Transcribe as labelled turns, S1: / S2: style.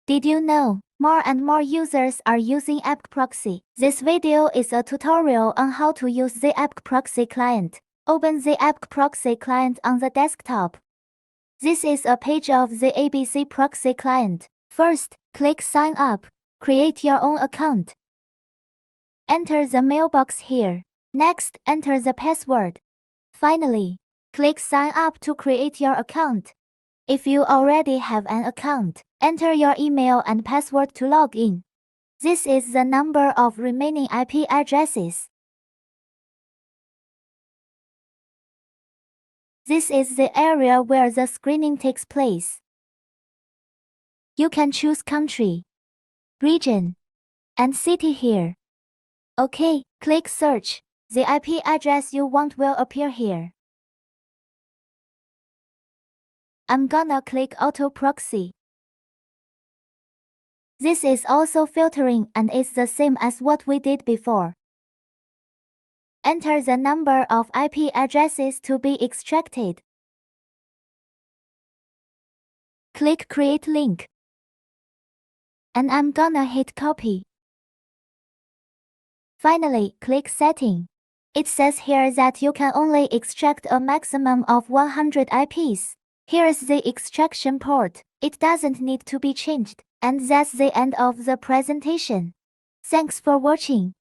S1: Did you know, more and more users are using ABCproxy? This video is a tutorial on how to use the ABCproxy client. Open the ABCproxy client on the desktop. This is a page of the ABCproxy client. First, click Sign Up. Create your own account. Enter the mailbox here. Next, enter the password. Finally, click Sign Up to create your account. If you already have an account, enter your email and password to log in. This is the number of remaining IP addresses. This is the area where the screening takes place. You can choose country, region, and city here. OK, click Search. The IP address you want will appear here. I'm gonna click Auto Proxy. This is also filtering and is the same as what we did before. Enter the number of IP addresses to be extracted. Click Create Link. And I'm gonna hit Copy. Finally, click Setting. It says here that you can only extract a maximum of 100 IPs. Here's the extraction port. It doesn't need to be changed. And that's the end of the presentation. Thanks for watching.